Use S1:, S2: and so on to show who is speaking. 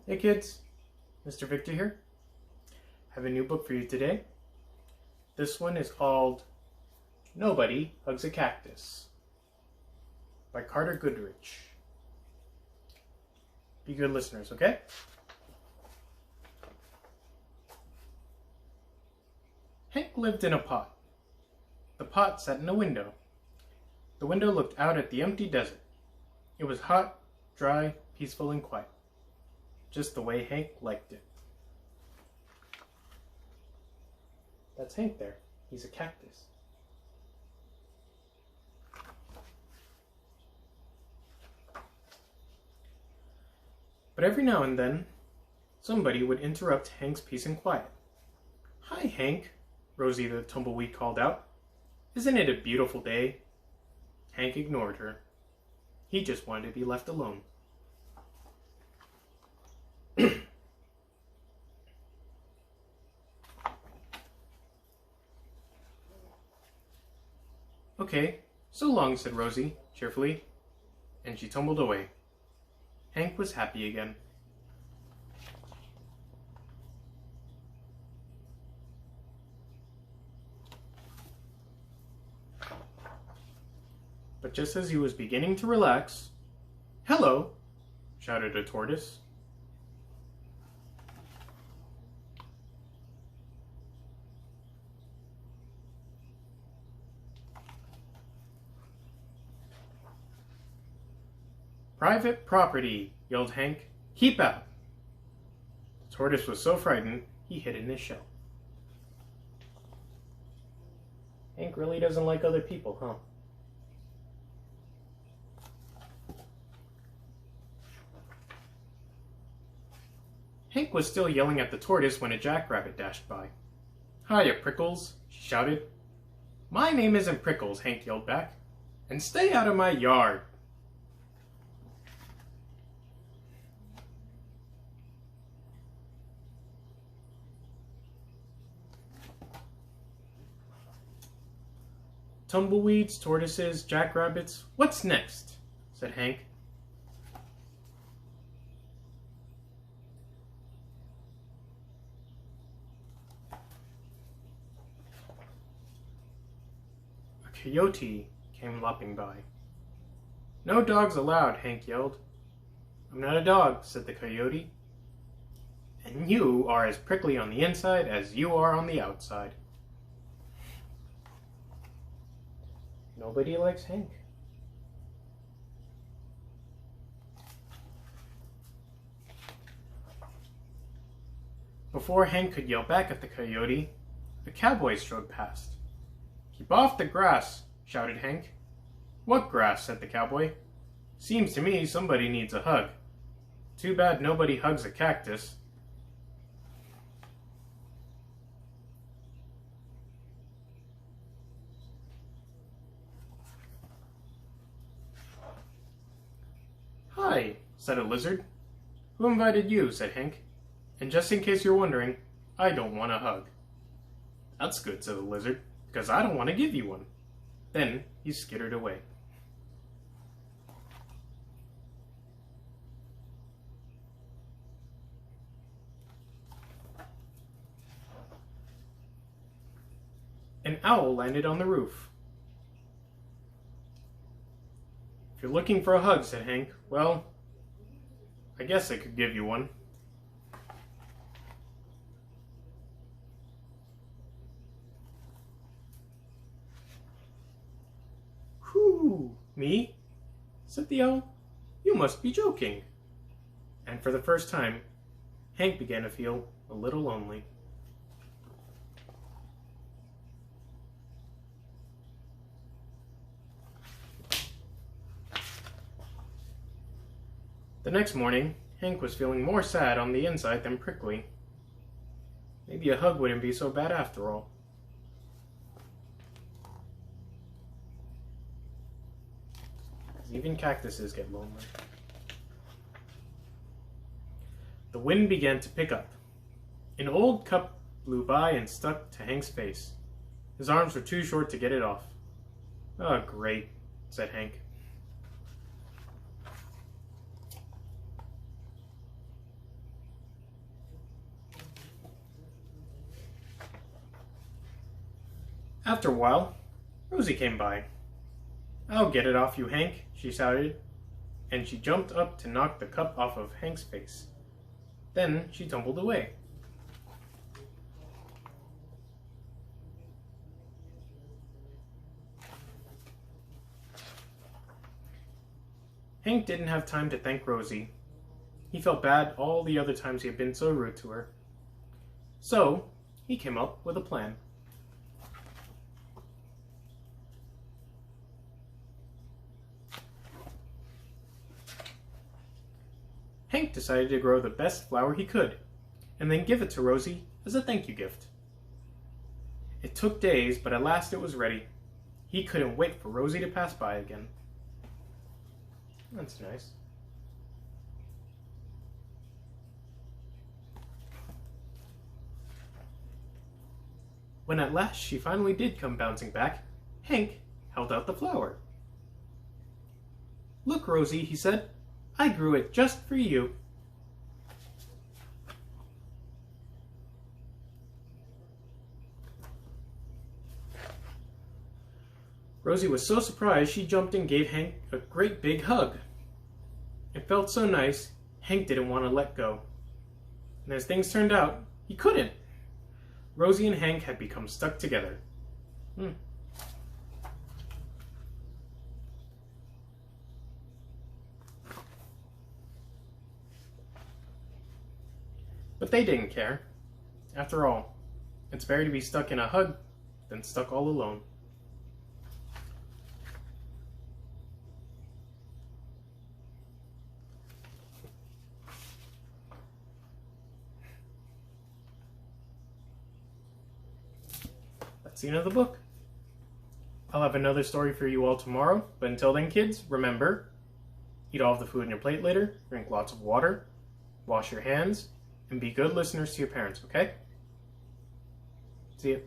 S1: Hey kids, Mr. Victor here. I have a new book for you today. This one is called Nobody Hugs a Cactus by Goodrich. Be good listeners, okay? Hank lived in a pot. The pot sat in a window. The window looked out at the empty desert. It was hot, dry, peaceful, and quiet. Just the way Hank liked it. That's Hank there. He's a cactus. But every now and then, somebody would interrupt Hank's peace and quiet. "Hi, Hank," Rosie the tumbleweed called out. "Isn't it a beautiful day?" Hank ignored her. He just wanted to be left alone. "Okay, so long," said Rosie, cheerfully, and she tumbled away. Hank was happy again. But just as he was beginning to relax, "Hello!" shouted a tortoise. "Private property!" yelled Hank. "Keep out!" The tortoise was so frightened, he hid in his shell. Hank really doesn't like other people, huh? Hank was still yelling at the tortoise when a jackrabbit dashed by. "Hiya, Prickles," she shouted. "My name isn't Prickles," Hank yelled back. "And stay out of my yard." "Tumbleweeds, tortoises, jackrabbits, what's next?" said Hank. A coyote came lopping by. "No dogs allowed," Hank yelled. "I'm not a dog," said the coyote. "And you are as prickly on the inside as you are on the outside." Nobody likes Hank. Before Hank could yell back at the coyote, the cowboy strode past. "Keep off the grass," shouted Hank. "What grass?" said the cowboy. "Seems to me somebody needs a hug. Too bad nobody hugs a cactus." "Hi," said a lizard. "Who invited you?" said Hank. "And just in case you're wondering, I don't want a hug." "That's good," said the lizard, "because I don't want to give you one." Then he skittered away. An owl landed on the roof. "If you're looking for a hug," said Hank, "well, I guess I could give you one." "Whew, me?" said the owl. "You must be joking." And for the first time, Hank began to feel a little lonely. The next morning, Hank was feeling more sad on the inside than prickly. Maybe a hug wouldn't be so bad after all. Even cactuses get lonely. The wind began to pick up. An old cup blew by and stuck to Hank's face. His arms were too short to get it off. "Oh, great," said Hank. After a while, Rosie came by. "I'll get it off you, Hank," she shouted, and she jumped up to knock the cup off of Hank's face. Then she tumbled away. Hank didn't have time to thank Rosie. He felt bad all the other times he had been so rude to her. So, he came up with a plan. Hank decided to grow the best flower he could, and then give it to Rosie as a thank you gift. It took days, but at last it was ready. He couldn't wait for Rosie to pass by again. That's nice. When at last she finally did come bouncing back, Hank held out the flower. "Look, Rosie," he said, "I grew it just for you." Rosie was so surprised she jumped and gave Hank a great big hug. It felt so nice, Hank didn't want to let go. And as things turned out, he couldn't. Rosie and Hank had become stuck together. But they didn't care. After all, it's better to be stuck in a hug than stuck all alone. That's the end of the book. I'll have another story for you all tomorrow, but until then, kids, remember, eat all of the food on your plate later, drink lots of water, wash your hands, and be good listeners to your parents, okay? See ya.